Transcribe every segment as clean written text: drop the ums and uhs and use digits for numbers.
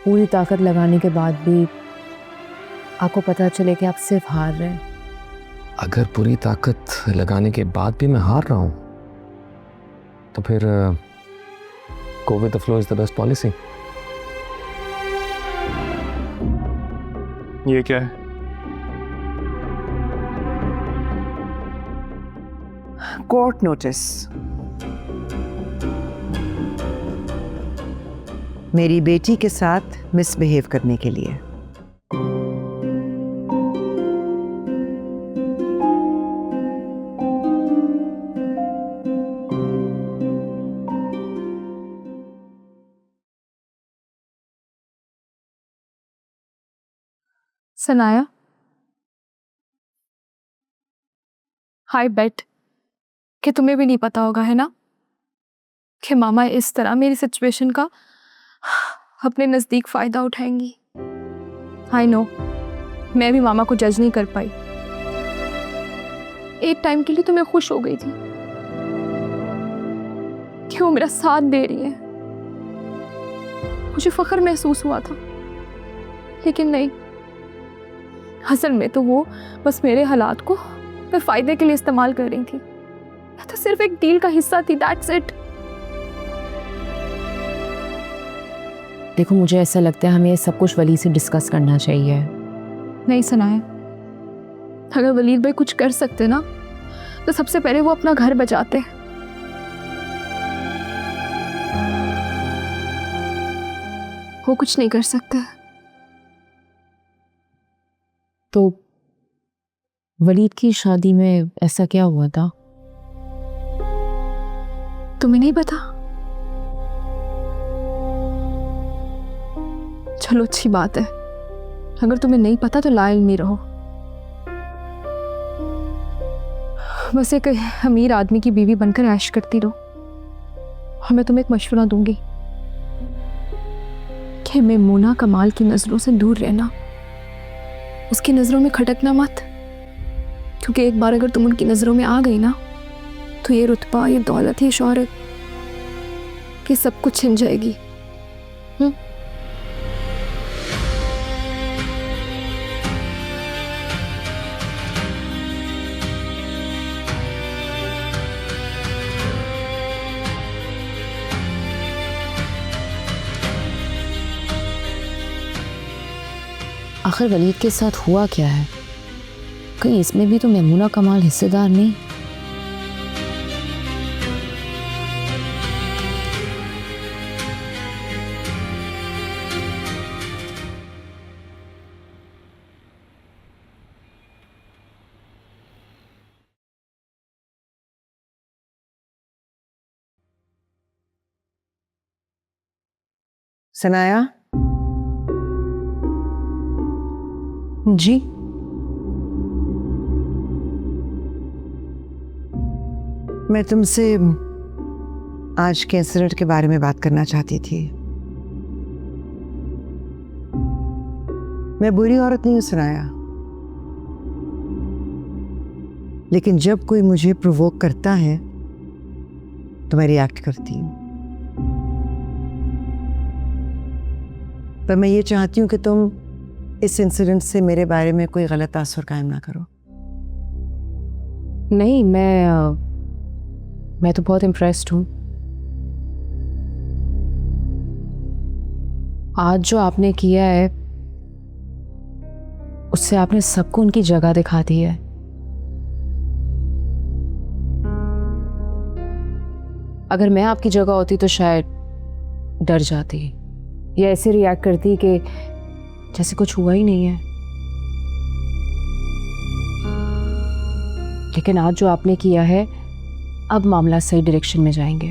पूरी ताकत लगाने के बाद भी आपको पता चले कि आप सिर्फ हार रहे हैं। अगर पूरी ताकत लगाने के बाद भी मैं हार रहा हूं तो फिर go with the flow is the best policy. ये क्या है? Court notice. मेरी बेटी के साथ मिसबिहेव करने के लिए। सनाया, हाय बेट कि तुम्हें भी नहीं पता होगा, है ना, कि मामा इस तरह मेरी सिचुएशन का अपने नज़दीक फ़ायदा उठाएंगी। आई नो, मैं भी मामा को जज नहीं कर पाई। एक टाइम के लिए तो मैं खुश हो गई थी कि वो मेरा साथ दे रही है, मुझे फ़ख्र महसूस हुआ था। लेकिन नहीं, असल में तो वो बस मेरे हालात को अपने फ़ायदे के लिए इस्तेमाल कर रही थी। मैं तो सिर्फ एक डील का हिस्सा थी, दैट्स इट। देखो, मुझे ऐसा लगता है हमें सब कुछ वली से डिस्कस करना चाहिए। नहीं सनाया, अगर वलीद भाई कुछ कर सकते ना तो सबसे पहले वो अपना घर बचाते। वो कुछ नहीं कर सकते। तो वलीद की शादी में ऐसा क्या हुआ था? तुम्हें नहीं पता? चलो अच्छी बात है, अगर तुम्हें नहीं पता तो लाइल्म रहो। बस एक अमीर आदमी की बीवी बनकर ऐश करती रहो। और मैं तुम्हें एक मशवरा दूंगी कि मेमूना कमाल की नजरों से दूर रहना, उसकी नजरों में खटकना मत, क्योंकि एक बार अगर तुम उनकी नजरों में आ गई ना तो ये रुतबा, ये दौलत, ये शोहरत, ये सब कुछ छिन जाएगी। आखिर वलीद के साथ हुआ क्या है? कहीं इसमें भी तो मेमूना कमाल हिस्सेदार नहीं? सनाया जी, मैं तुमसे आज के इंसिडेंट के बारे में बात करना चाहती थी। मैं बुरी औरत नहीं हूं सनाया, लेकिन जब कोई मुझे प्रोवोक करता है तो मैं रिएक्ट करती हूँ। पर मैं ये चाहती हूँ कि तुम इस इंसिडेंट से मेरे बारे में कोई गलत तासुर कायम ना करो। नहीं, मैं तो बहुत इम्प्रेस्ड हूँ। आज जो आपने किया है उससे आपने सबको उनकी जगह दिखा दी है। अगर मैं आपकी जगह होती तो शायद डर जाती या ऐसे रिएक्ट करती कि जैसे कुछ हुआ ही नहीं है। लेकिन आज जो आपने किया है, अब मामला सही डायरेक्शन में जाएंगे।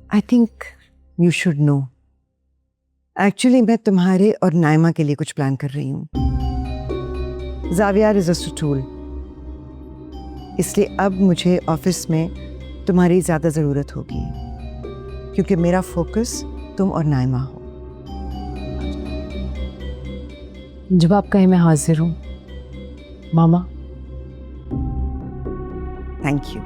I think you should know, actually मैं तुम्हारे और नाइमा के लिए कुछ प्लान कर रही हूँ। जावियार इज अ टूल, इसलिए अब मुझे ऑफिस में तुम्हारी ज़्यादा ज़रूरत होगी, क्योंकि मेरा फोकस तुम और नाइमा हो। जब आप कहें मैं हाजिर हूँ मामा। Thank you.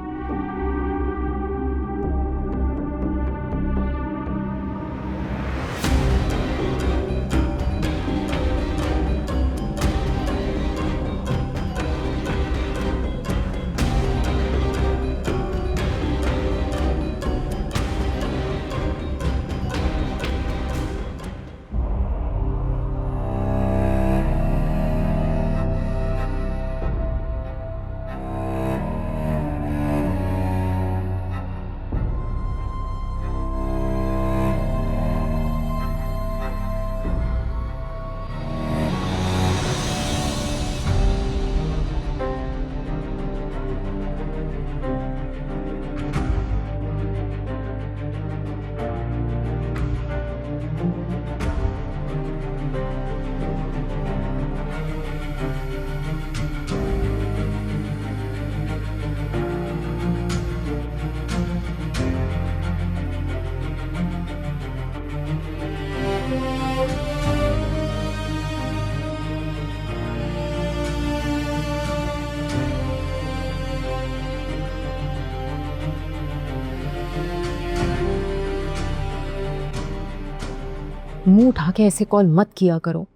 मुंह उठा के ऐसे कॉल मत किया करो।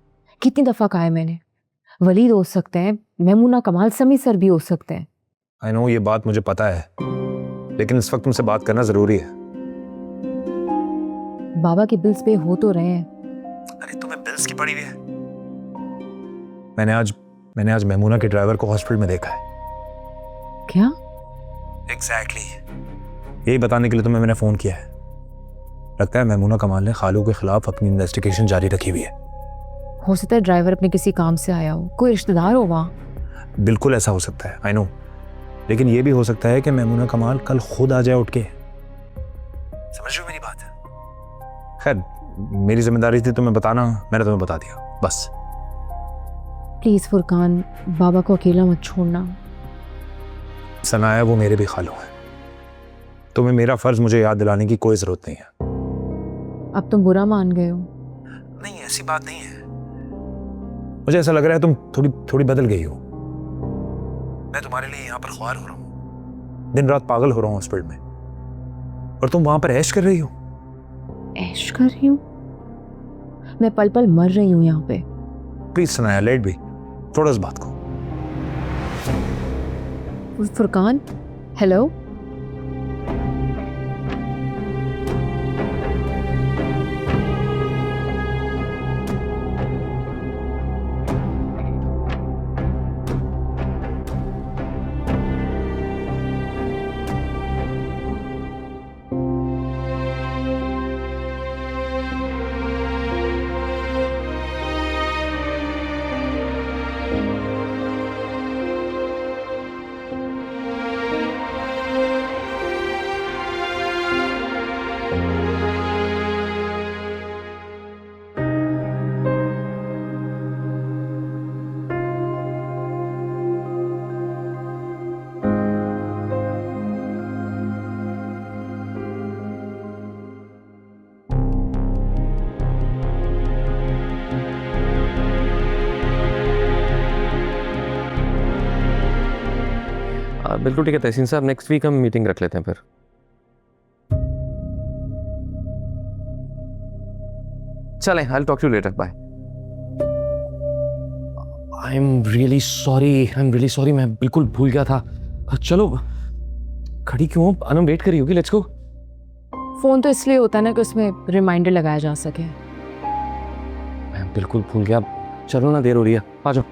कितनी दफ़ा कहा है मैंने, वलीद हो सकते हैं, मेमूना कमाल समी सर भी हो सकते हैं। आई नो, ये बात मुझे पता है, लेकिन इस वक्त तुमसे बात करना जरूरी है। बाबा के बिल्स पे हो तो रहे हैं। अरे तुम्हें बिल्स की पड़ी हुई है। मैंने आज मेमूना के ड्राइवर को हॉस्पिटल में देखा है। क्या? एग्जैक्टली यही बताने के लिए तुम्हें मैंने फोन किया है। लगता है मेमूना कमाल ने खालू के खिलाफ अपनी इन्वेस्टिगेशन जारी रखी हुई है। हो सकता है ड्राइवर अपने किसी काम से आया हो, कोई रिश्तेदार हो वहाँ। बिल्कुल ऐसा हो सकता है, आई नो, लेकिन यह भी हो सकता है कि मेमूना कमाल कल खुद आ जाए उठ के। समझ रहे हो मेरी बात? खैर, मेरी जिम्मेदारी थी तुम्हें बताना, मैंने तुम्हें बता दिया, बस। प्लीज़ फुरकान, बाबा को अकेला मत छोड़ना। सनाया वो मेरे भी खालू हैं। तुम्हें मेरा फर्ज मुझे याद दिलाने की कोई जरूरत नहीं है। अब तुम बुरा मान गए हो। नहीं, ऐसी बात नहीं है। मुझे ऐसा लग रहा है तुम थोड़ी बदल गई हो। मैं तुम्हारे लिए यहाँ पर ख्वार हो रहा हूँ, दिन रात पागल हो रहा हूँ हॉस्पिटल में, और तुम वहां पर ऐश कर रही हो। ऐश कर रही हूँ? मैं पल पल मर रही हूँ यहाँ पे। प्लीज सनाया, लेट भी थोड़ा इस बात को। फुरकान, हेलो। बिल्कुल ठीक है तहसीन साहब, नेक्स्ट वीक हम मीटिंग रख लेते हैं फिर। चलें, I will talk to you later, bye. I am really sorry, मैं बिल्कुल भूल गया था। चलो, खड़ी क्यों हो? अनम वेट करी होगी, लेट्स गो। फ़ोन तो इसलिए होता है ना कि उसमें रिमाइंडर लगाया जा सके। मैं बिल्कुल भूल गया। चलो ना, देर हो रही है, आ जाओ।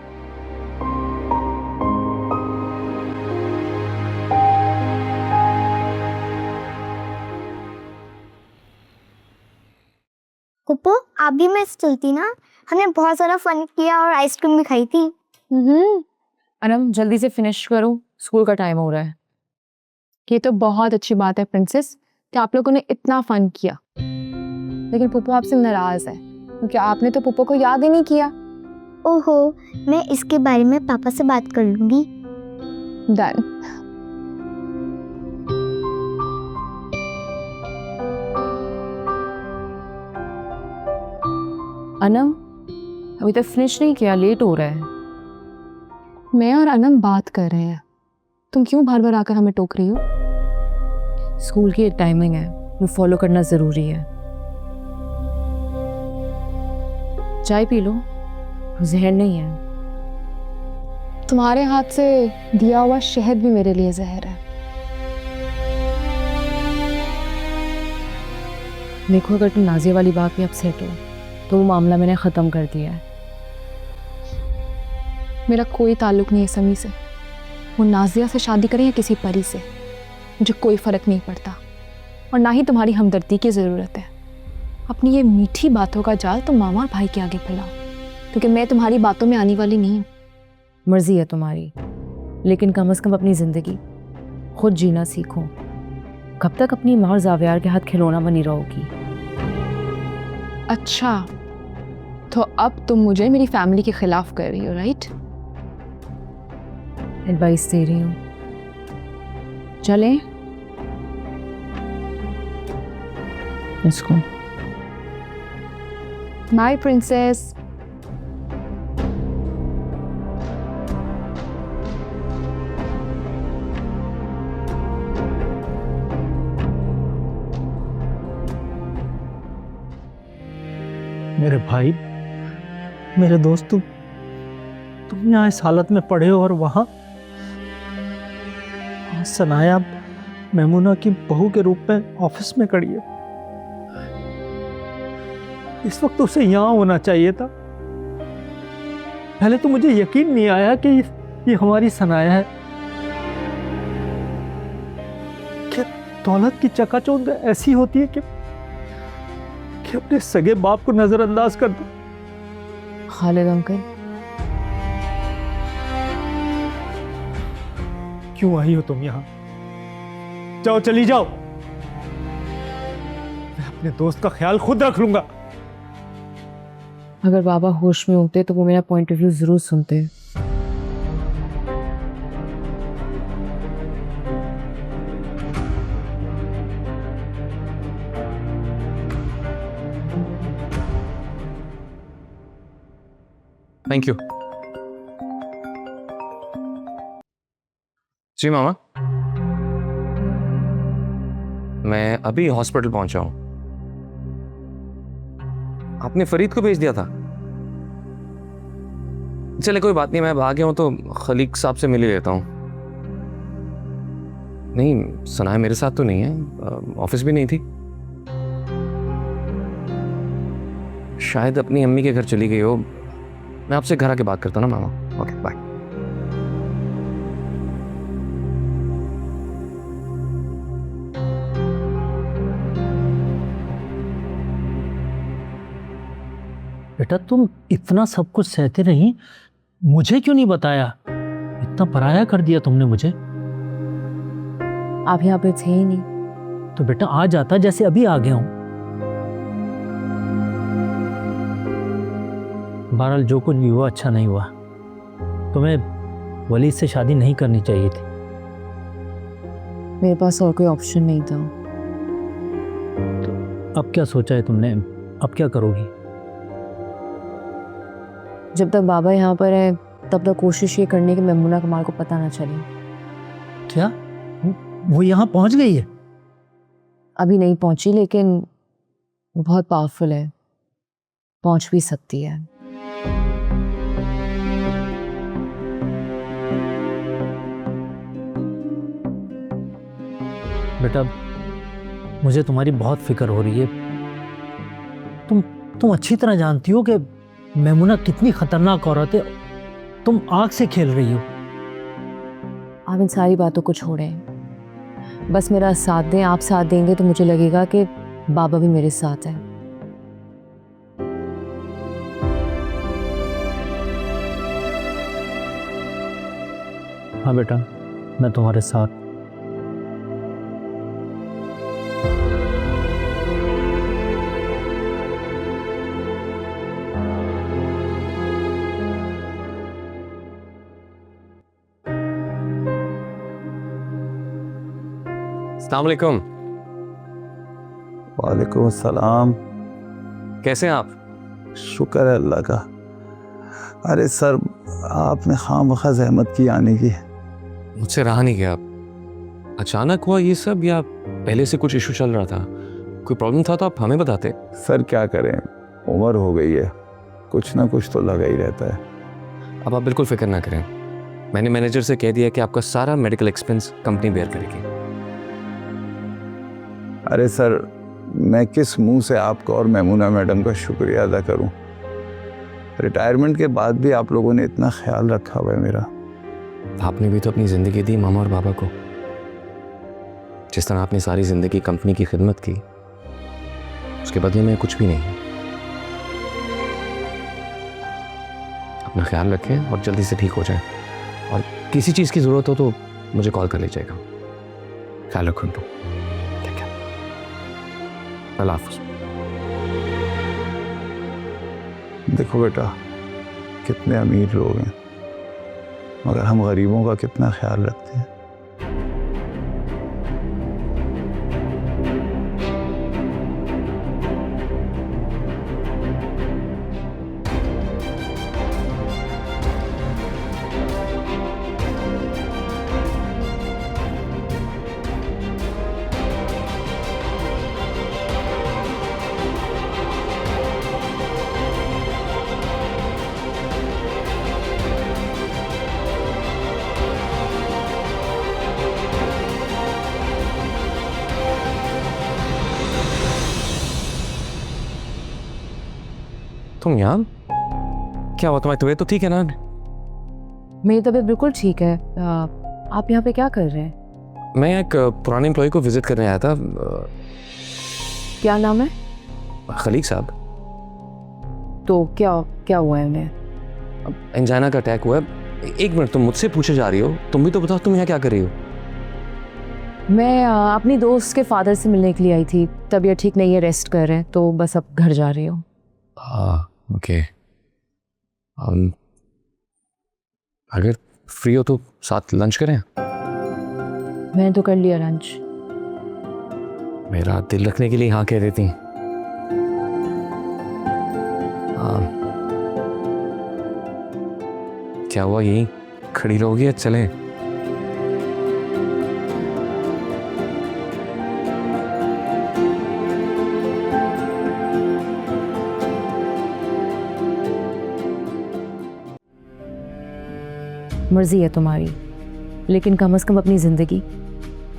पुप्पो, आप भी मैच चलती ना? हमने बहुत सारा फन किया और आइसक्रीम भी खाई थी। अनम, जल्दी से फिनिश करो, स्कूल का टाइम हो रहा है। ये तो बहुत अच्छी बात है प्रिंसेस कि आप लोगों ने इतना फन किया, लेकिन पुप्पो आपसे नाराज है क्योंकि आपने तो पुप्पो को याद ही नहीं किया। ओहो, मैं इसके बारे में पापा से बात कर लूंगी। डन। अनम, अभी तक फिनिश नहीं किया, लेट हो रहा है। मैं और अनम बात कर रहे हैं, तुम क्यों बार बार आकर हमें टोक रही हो? स्कूल की एक टाइमिंग है, वो फॉलो करना ज़रूरी है। चाय पी लो, जहर नहीं है। तुम्हारे हाथ से दिया हुआ शहद भी मेरे लिए जहर है। देखो, अगर तुम नाजिया वाली बात में अपसेट हो तो वो मामला मैंने ख़त्म कर दिया है। मेरा कोई ताल्लुक नहीं है समी से। वो नाजिया से शादी करें या किसी परी से, मुझे कोई फ़र्क नहीं पड़ता, और ना ही तुम्हारी हमदर्दी की ज़रूरत है। अपनी ये मीठी बातों का जाल तुम मामा और भाई के आगे फैलाओ, क्योंकि मैं तुम्हारी बातों में आने वाली नहीं हूँ। मर्जी है तुम्हारी, लेकिन कम से कम अपनी ज़िंदगी खुद जीना सीखो। कब तक अपनी माँ और जावियार के हाथ खिलौना बनी रहोगी? अच्छा, तो अब तुम मुझे मेरी फैमिली के खिलाफ कर रही हो, राइट? एडवाइस दे रही हूँ, चलें? इसको माय प्रिंसेस। मेरे भाई, मेरे दोस्त, तुम यहाँ इस हालत में पड़े हो और वहाँ सनाया मेमुना की बहू के रूप में ऑफिस में खड़ी है। इस वक्त उसे यहाँ होना चाहिए था। पहले तो मुझे यकीन नहीं आया कि ये हमारी सनाया है। कि दौलत की चकाचौंध ऐसी होती है कि अपने सगे बाप को नजरअंदाज कर दो। खालिद अंकल, क्यों आई हो तुम यहाँ? जाओ, चली जाओ। मैं अपने दोस्त का ख्याल खुद रख लूंगा। अगर बाबा होश में होते तो वो मेरा पॉइंट ऑफ व्यू जरूर सुनते। Thank you. जी मामा, मैं अभी हॉस्पिटल पहुंचा हूं। आपने फरीद को भेज दिया था? चले कोई बात नहीं, मैं आ गया हूं तो खलीक साहब से मिल ही लेता हूं। नहीं, सनाया मेरे साथ तो नहीं है, ऑफिस भी नहीं थी। शायद अपनी अम्मी के घर चली गई हो। मैं आपसे घर आके बात करता हूँ ना मामा। Okay, bye. बेटा, तुम इतना सब कुछ सहते रही, मुझे क्यों नहीं बताया? इतना पराया कर दिया तुमने मुझे। आप यहाँ पे थे ही नहीं। तो बेटा आ जाता, जैसे अभी आ गया हूं। बहरहाल जो कुछ भी हुआ अच्छा नहीं हुआ। तुम्हें वली से शादी नहीं करनी चाहिए थी। मेरे पास और कोई ऑप्शन नहीं था। तो अब क्या सोचा है तुमने? अब क्या करोगी? जब तक बाबा यहाँ पर है तब तक कोशिश ये करनी कि मेमुना कमाल को पता ना चले। क्या वो यहाँ पहुंच गई है? अभी नहीं पहुंची, लेकिन वो बहुत पावरफुल है, पहुंच भी सकती है। बेटा, मुझे तुम्हारी बहुत फिक्र हो रही है। तुम अच्छी तरह जानती हो कि मेमुना कितनी खतरनाक औरत है। तुम आग से खेल रही हो। आप इन सारी बातों को छोड़ें, बस मेरा साथ दें। आप साथ देंगे तो मुझे लगेगा कि बाबा भी मेरे साथ है। हाँ बेटा, मैं तुम्हारे साथ। अस्सलाम वालेकुम। वालेकुम अस्सलाम। कैसे हैं आप? शुक्र है अल्लाह का। अरे सर, आपने खामखा जहमत की आने की। मुझसे रहा नहीं गया। अचानक हुआ ये सब या पहले से कुछ इशू चल रहा था? कोई प्रॉब्लम था तो आप हमें बताते। सर क्या करें, उम्र हो गई है, कुछ ना कुछ तो लगा ही रहता है। अब आप बिल्कुल फिक्र ना करें। मैंने मैनेजर से कह दिया कि आपका सारा मेडिकल एक्सपेंस कंपनी बेयर करेगी। अरे सर, मैं किस मुंह से आपको और मेमुना मैडम का शुक्रिया अदा करूं। रिटायरमेंट के बाद भी आप लोगों ने इतना ख्याल रखा हुआ है मेरा। आपने भी तो अपनी ज़िंदगी दी मामा और बाबा को। जिस तरह आपने सारी ज़िंदगी कंपनी की खिदमत की, उसके बदले में कुछ भी नहीं। अपना ख्याल रखें और जल्दी से ठीक हो जाएं। और किसी चीज़ की ज़रूरत हो तो मुझे कॉल कर लीजिएगा। ख्याल रखो तो। ठीक है, अल्लाह हाफ़िज़। देखो बेटा, कितने अमीर लोग हैं मगर हम गरीबों का कितना ख्याल रखते हैं। तुम यहाँ? क्या हुआ, तुम्हारी तबीयत तो ठीक है ना? मेरी तबीयत बिल्कुल ठीक है। आप यहाँ पे क्या कर रहे हैं? मैं एक पुराने एम्प्लॉय को विजिट करने आया था। क्या नाम है? खलीक साहब। तो क्या क्या हुआ है उन्हें? एंजाइना का अटैक हुआ है। एक मिनट, तुम मुझसे पूछे जा रही हो, तुम भी तो बताओ तुम यहाँ क्या कर रही हो? मैं अपनी दोस्त के फादर से मिलने के लिए आई थी। तबीयत ठीक नहीं है, रेस्ट कर रहे हैं, तो बस अब घर जा रही हूँ। ओके। अगर फ्री हो तो साथ लंच करें? मैंने तो कर लिया लंच। मेरा दिल रखने के लिए हाँ कह रही थी। क्या हुआ, यहीं खड़ी रहोगी या चले? मर्जी है तुम्हारी, लेकिन कम से कम अपनी ज़िंदगी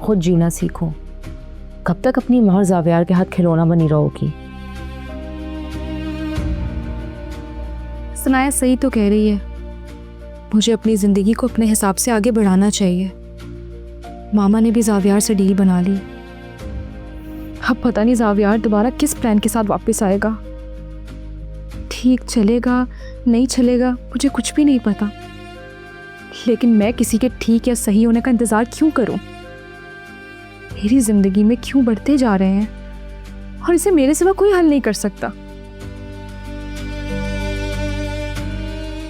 खुद जीना सीखो। कब तक अपनी माँ और ज़ावियार के हाथ खिलौना बनी रहोगी? सनाया सही तो कह रही है, मुझे अपनी ज़िंदगी को अपने हिसाब से आगे बढ़ाना चाहिए। मामा ने भी ज़ावियार से डील बना ली। अब पता नहीं ज़ावियार दोबारा किस प्लान के साथ वापस आएगा। ठीक चलेगा नहीं चलेगा मुझे कुछ भी नहीं पता, लेकिन मैं किसी के ठीक या सही होने का इंतज़ार क्यों करूं? मेरी ज़िंदगी में क्यों बढ़ते जा रहे हैं और इसे मेरे सिवा कोई हल नहीं कर सकता।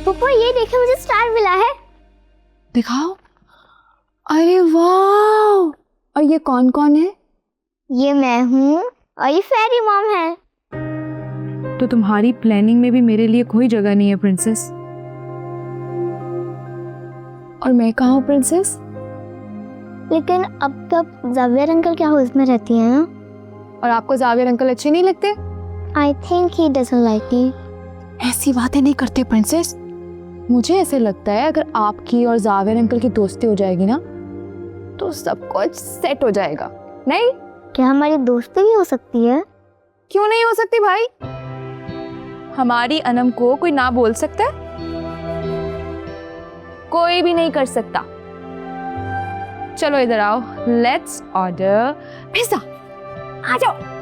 पापा ये देखिए, मुझे स्टार मिला है। दिखाओ। अरे वाह! और ये कौन कौन है? ये मैं हूँ और ये फेरी मॉम है। तो तुम्हारी प्लानिंग में भी मेरे लिए कोई जगह नहीं है प्रिंसेस। और मैं कहाँ हूँ प्रिंसेस? लेकिन अब तक ज़ावियर अंकल के हाउस में रहती हैं ना? और आपको ज़ावियर अंकल अच्छे नहीं लगते? I think he doesn't like me. ऐसी बातें नहीं करते प्रिंसेस। मुझे ऐसे लगता है अगर आपकी और ज़ावियर अंकल की दोस्ती हो जाएगी ना तो सब कुछ सेट हो जाएगा। नहीं? क्या हमारी दोस्ती भी हो सकती है? क्यों नहीं हो सकती भाई? हमारी अनम को कोई ना बोल सकता है? कोई भी नहीं कर सकता। चलो इधर आओ, लेट्स ऑर्डर पिज़्ज़ा। आ जाओ।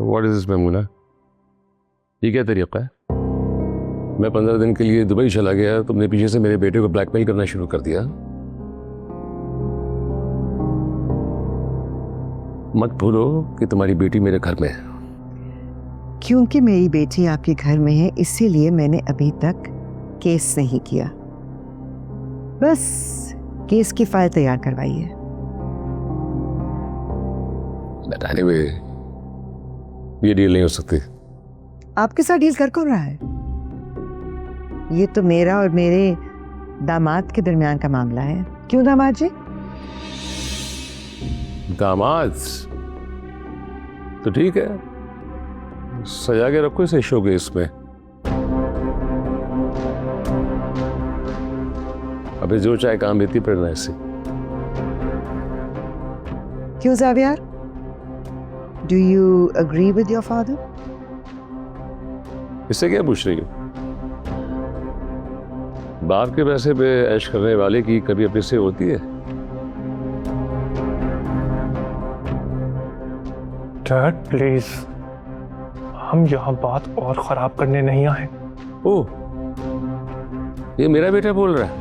What is this, Maimuna? ये क्या तरीका है? मैं 15 दिन के लिए दुबई चला गया, तुमने पीछे से मेरे बेटे को ब्लैकमेल करना शुरू कर दिया। मत भूलो कि तुम्हारी बेटी मेरे घर में है। क्योंकि मेरी बेटी आपके घर में है, इसीलिए मैंने अभी तक केस नहीं किया। बस केस की फाइल तैयार करवाई है। Anyway, ये डील नहीं हो सकती। आपके साथ डील कर कौन रहा है? ये तो मेरा और मेरे दामाद के दरमियान का मामला है। क्यों दामाद जी? दामाद तो ठीक है, सजा के रखो इसे शोकेस में। अबे जो चाहे काम देती पड़ना इससे। क्यों ज़ावियार? Do you agree with your father? इससे क्या पूछ रही हो? बाप के पैसे पे ऐश करने वाले की कभी अपने से होती है? डैड प्लीज, हम यहाँ बात और खराब करने नहीं आए। ओह, ये मेरा बेटा बोल रहा है।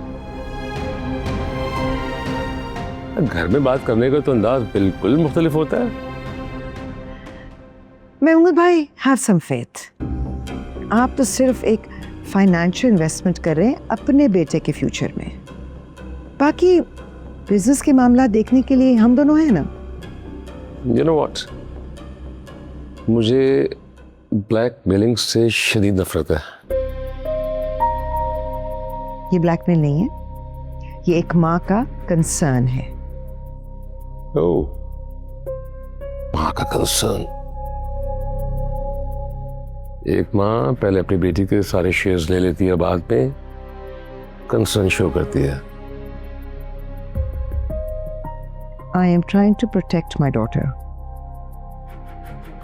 घर में बात करने का तो अंदाज बिल्कुल मुख्तलिफ होता है। महमूद भाई, हैव सम फेथ। आप तो सिर्फ एक फाइनेंशियल इन्वेस्टमेंट कर रहे हैं अपने बेटे के फ्यूचर में। बाकी बिजनेस के मामला देखने के लिए हम दोनों हैं ना। You know what? मुझे ब्लैकमेलिंग से शदीद नफरत है। ये ब्लैकमेल नहीं है, ये एक माँ का कंसर्न है। ओह, माँ का कंसर्न। एक माँ पहले अपनी बेटी के सारे शेयर्स ले लेती है, बाद में कंसर्न शो करती है। I am trying to protect my daughter.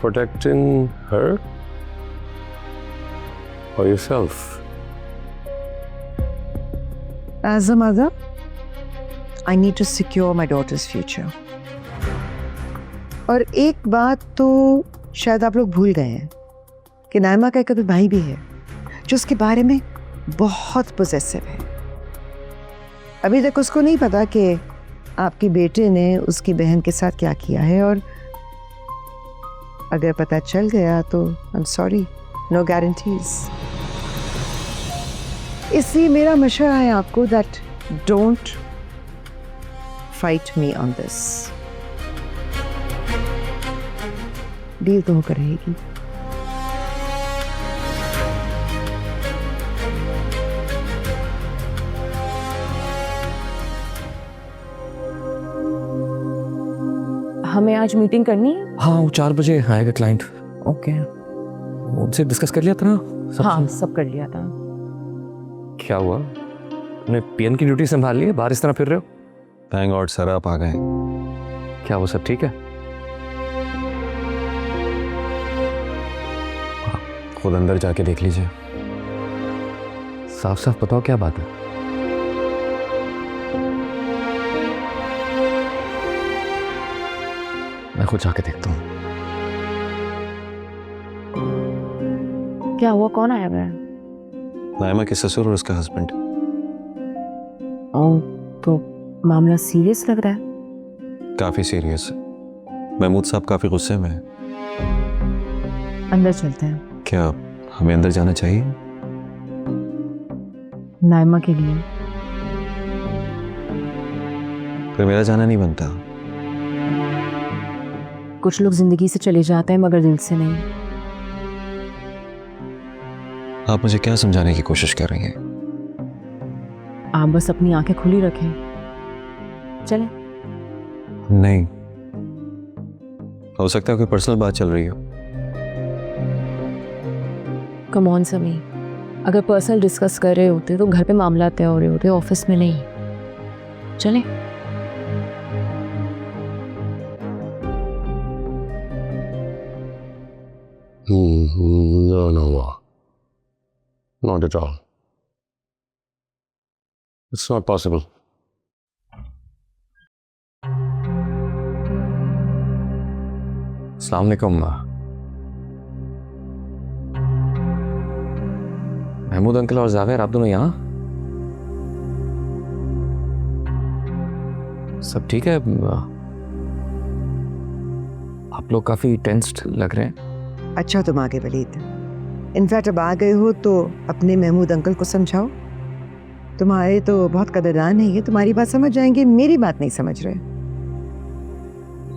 Protecting her or yourself? As a mother, I need to secure my daughter's future. और एक बात तो शायद आप लोग भूल गए हैं कि नाइमा का एक अभी भाई भी है जो उसके बारे में बहुत पोजेसिव है। अभी तक उसको नहीं पता कि आपके बेटे ने उसकी बहन के साथ क्या किया है, और अगर पता चल गया तो I am sorry, no guarantees. इसलिए मेरा मशवरा है आपको that don't fight me on this. Deal तो होकर रहेगी। हमें आज मीटिंग करनी है। हाँ, वो 4 बजे आएगा क्लाइंट। ओके। उनसे डिस्कस कर लिया था ना सब? हाँ, सब कर लिया था। क्या हुआ? आपने पीएन की ड्यूटी संभाल ली है, बाहर इस तरह फिर रहे हो? थैंक गॉड सर, आप आ गए। क्या वो सब ठीक है? खुद अंदर जाके देख लीजिए। साफ साफ बताओ क्या बात है। मैं खुद जाके देखता हूँ। क्या हुआ? कौन आया हुआ है? नाइमा के ससुर और उसका हस्बैंड। तो मामला सीरियस लग रहा है। काफी सीरियस है। महमूद साहब काफी गुस्से में हैं। अंदर चलते हैं। क्या हमें अंदर जाना चाहिए? नाइमा के लिए। फिर मेरा जाना नहीं बनता। कुछ लोग जिंदगी से चले जाते हैं मगर दिल से नहीं। आप मुझे क्या समझाने की कोशिश कर रही हैं? आप बस अपनी आंखें खुली रखें। चलें। नहीं, हो सकता है कोई पर्सनल बात चल रही हो। कम ऑन समी, अगर पर्सनल डिस्कस कर रहे होते तो घर पे मामला तय हो रहे होते, ऑफिस में नहीं। चलें। No. Not at all. It's not possible. अस्सलाम वालेकुम। महमूद अंकल और जावेर, आप दोनों यहाँ? सब ठीक है? आप लोग काफी टेंस्ड लग रहे हैं। अच्छा तुम आ गए वलीद। इनफैक्ट अब आ गए हो तो अपने महमूद अंकल को समझाओ। तुम्हारे तो बहुत कदरदान है, ये तुम्हारी बात समझ जाएंगे, मेरी बात नहीं समझ रहे।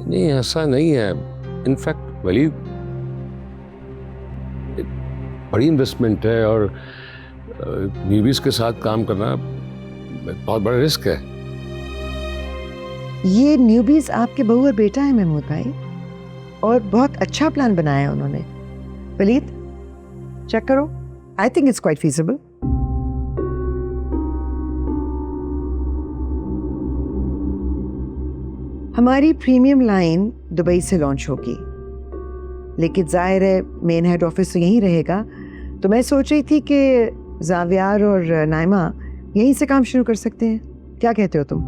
नहीं, ऐसा नहीं है। इनफैक्ट वली बड़ी इन्वेस्टमेंट है और न्यूबीज के साथ काम करना बहुत बड़ा रिस्क है। ये न्यूबीज आपके बहू और बेटा है महमूद भाई, और बहुत अच्छा प्लान बनाया है उन्होंने। वलीद चेक करो, I think it's quite feasible. हमारी प्रीमियम लाइन दुबई से लॉन्च होगी, लेकिन जाहिर है मेन हेड ऑफिस तो यहीं रहेगा। तो मैं सोच रही थी कि जावियार और नाइमा यहीं से काम शुरू कर सकते हैं। क्या कहते हो तुम?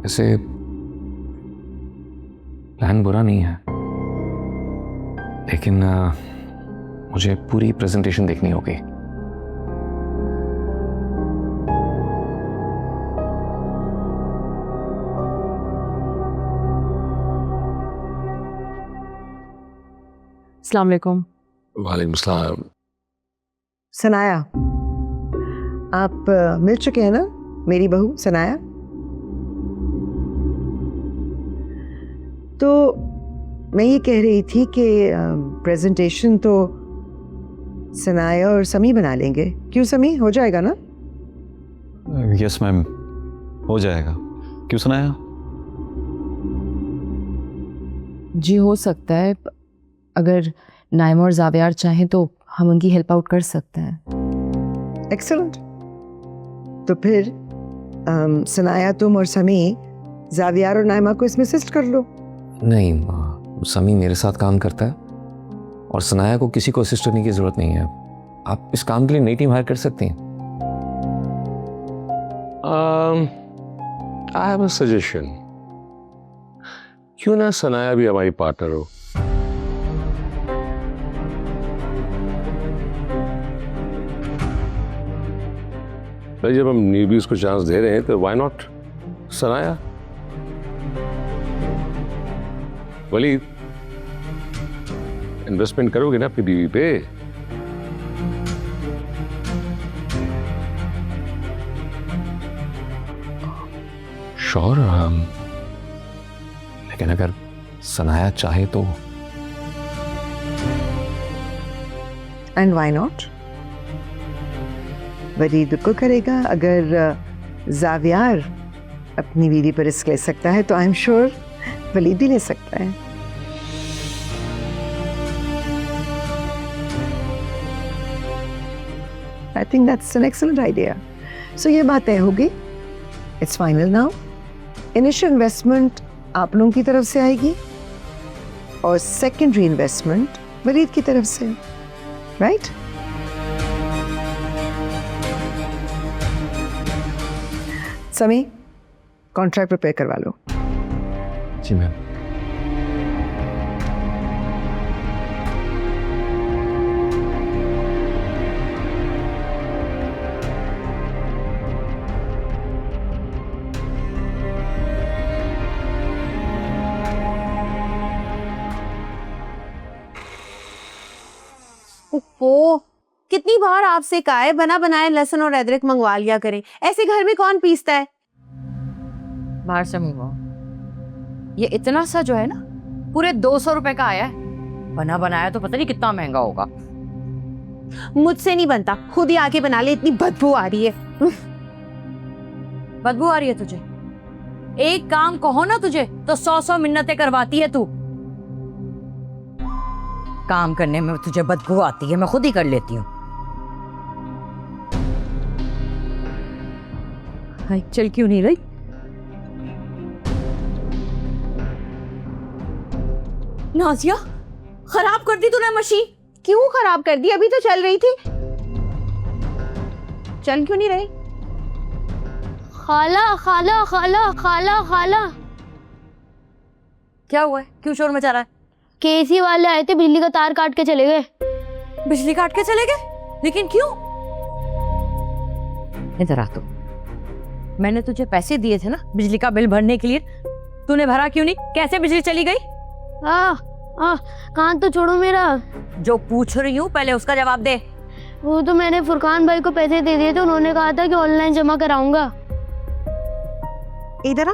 वैसे प्लान बुरा नहीं है, लेकिन मुझे पूरी प्रेजेंटेशन देखनी होगी। अस्सलाम वालेकुम। वालेकुम सलाम। सनाया, आप मिल चुके हैं ना मेरी बहू सनाया? तो मैं ये कह रही थी कि प्रेजेंटेशन तो सनाया और समी बना लेंगे। क्यों समी, हो जाएगा ना? यस मैम, हो जाएगा। क्यों सुनाया? जी हो सकता है, अगर नाइमा और जावियार चाहें तो हम उनकी हेल्प आउट कर सकते हैं। एक्सीलेंट। तो फिर सनाया, तुम और समी जावियार और नाइमा को इसमें असिस्ट कर लो। नहीं, समी मेरे साथ काम करता है और सनाया को किसी को असिस्ट करने की ज़रूरत नहीं है। आप इस काम के लिए नई टीम हायर कर सकती हैं। आई हैव अ सजेशन, क्यों ना सनाया भी हमारी पार्टनर हो। भाई जब हम न्यूबीज को चांस दे रहे हैं तो why not Sanaya. Waleed, investment करोगे ना आपकी बीवी पे? श्योर, लेकिन अगर सनाया चाहे तो। And why not? वलीद बिल्कुल करेगा। अगर जावियार अपनी बीवी पर रिस्क ले सकता है तो आई एम श्योर वलीद भी ले सकता है। I think that's an excellent idea. So ये बात तय होगी, it's final now. Initial investment आप लोगों की तरफ से आएगी और सेकेंडरी इन्वेस्टमेंट वलीद की तरफ से, राइट? समी, कॉन्ट्रैक्ट प्रिपेयर करवा लो। जी मैम। ओहो, कितनी बार आपसे कहा है बना बनाए लहसुन और अदरक मंगवा लिया करें, ऐसे घर में कौन पीसता है? बाहर से मंगवाओ। ये इतना सा जो है ना पूरे 200 रुपए का आया है, बना बनाया तो पता नहीं कितना महंगा होगा। मुझसे नहीं बनता, खुद ही आके बना ले, इतनी बदबू आ रही है। बदबू आ रही है तुझे? एक काम कहो ना तुझे तो 100 मिन्नतें करवाती है तू। काम करने में तुझे बदबू आती है, मैं खुद ही कर लेती हूँ। चल क्यों नहीं रही? नाजिया, खराब कर दी तूने मशीन। क्यों खराब कर दी? अभी तो चल रही थी। चल क्यों नहीं रही? खाला खाला खाला खाला खाला। क्या हुआ है? क्यों शोर मचा रहा है? केसी वाले आए थे, बिजली का तार काट के चले गए। बिजली काट के चले गए? लेकिन क्यों? इधर आ तू। मैंने तुझे पैसे दिए थे ना बिजली का बिल भरने के लिए, तूने भरा क्यों नहीं? कैसे बिजली चली गई? कान तो छोड़ो मेरा। जो पूछ रही हूँ पहले उसका जवाब दे। वो तो मैंने फुरकान भाई को पैसे दे दिए थे, उन्होंने कहा था कि ऑनलाइन जमा कराऊंगा। इधर आ,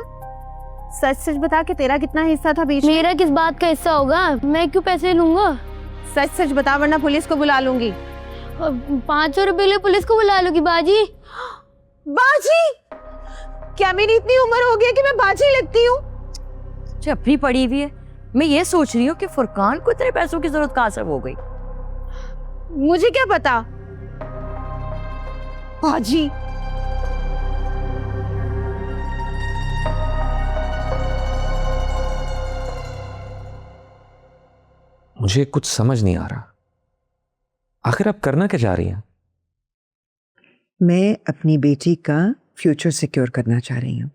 सच सच बता के तेरा कितना हिस्सा था बीच में? मेरा किस बात का हिस्सा होगा? मैं क्यों पैसे लूंगा? सच सच बता वरना पुलिस को बुला लूंगी। 500 रुपए लिए पुलिस को बुला लूंगी? बाजी? बाजी? क्या मेरी इतनी उम्र हो गई कि मैं बाजी लगती हूँ? चपड़ी पड़ी हुई है। मैं ये सोच रही हूँ कि फुरकान को इतने पैसों की जरूरत कहाँ से हो गई। मुझे क्या पता। बाजी मुझे कुछ समझ नहीं आ रहा, आखिर आप करना क्या चाह रही हैं? मैं अपनी बेटी का फ्यूचर सिक्योर करना चाह रही हूँ।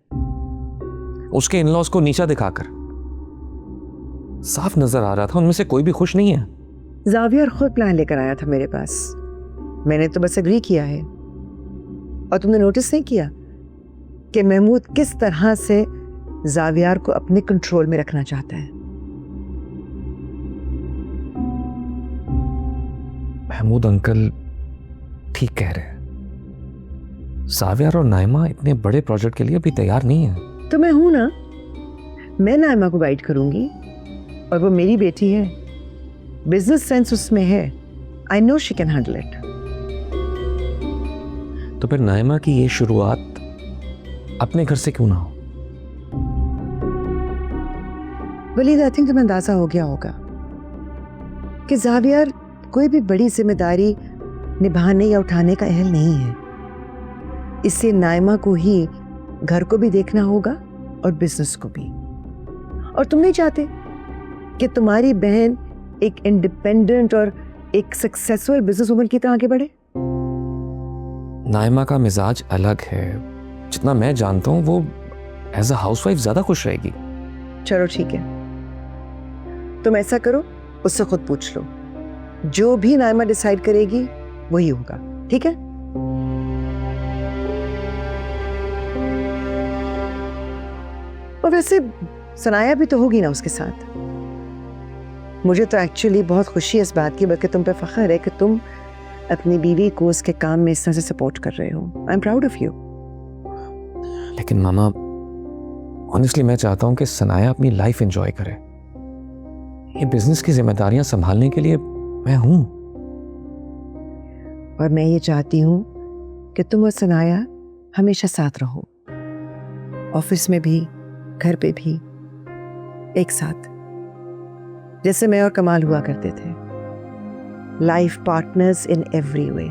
उसके इन-लॉज को नीचा दिखाकर साफ नजर आ रहा था उनमें से कोई भी खुश नहीं है। जावियर खुद प्लान लेकर आया था मेरे पास, मैंने तो बस एग्री किया है। और तुमने नोटिस नहीं किया कि महमूद किस तरह से जावियर को अपने कंट्रोल में रखना चाहता है? महमूद अंकल ठीक कह रहे हैं, जावियर और नाइमा इतने बड़े प्रोजेक्ट के लिए अभी तैयार नहीं है। तो मैं हूं ना, मैं नाइमा को गाइड करूंगी और वो मेरी बेटी है, बिजनेस सेंस उसमें है, I know she can handle it. तो फिर नाइमा की ये शुरुआत अपने घर से क्यों ना हो? वलीद, आई थिंक तुम्हें अंदाजा हो गया होगा कि जावियर कोई भी बड़ी जिम्मेदारी निभाने या उठाने का अहल नहीं है। इससे नाइमा को ही घर को भी देखना होगा और बिजनेस को भी। और तुम नहीं चाहते कि तुम्हारी बहन एक इंडिपेंडेंट और एक सक्सेसफुल बिजनेस वुमन की तरह आगे बढ़े? नाइमा का मिजाज अलग है, जितना मैं जानता हूँ वो एज अ हाउसवाइफ ज्यादा खुश रहेगी। चलो ठीक है, तुम ऐसा करो, उससे खुद पूछ लो, जो भी नाइमा डिसाइड करेगी वही होगा, ठीक है? और वैसे सनाया भी तो होगी ना उसके साथ। मुझे तो एक्चुअली बहुत खुशी है इस बात की, बल्कि तुम पे फख्र है कि तुम अपनी बीवी को उसके काम में इस तरह से सपोर्ट कर रहे हो। I am proud of you. लेकिन मामा, ऑनेस्टली मैं चाहता हूँ कि सनाया अपनी लाइफ एंजॉय करे। ये बिजनेस की जिम्मेदारियां संभालने के लिए मैं हूं। और मैं ये चाहती हूँ कि तुम और सनाया हमेशा साथ रहो, ऑफिस में भी, घर पे भी, एक साथ, जैसे मैं और कमाल हुआ करते थे, life partners in every way.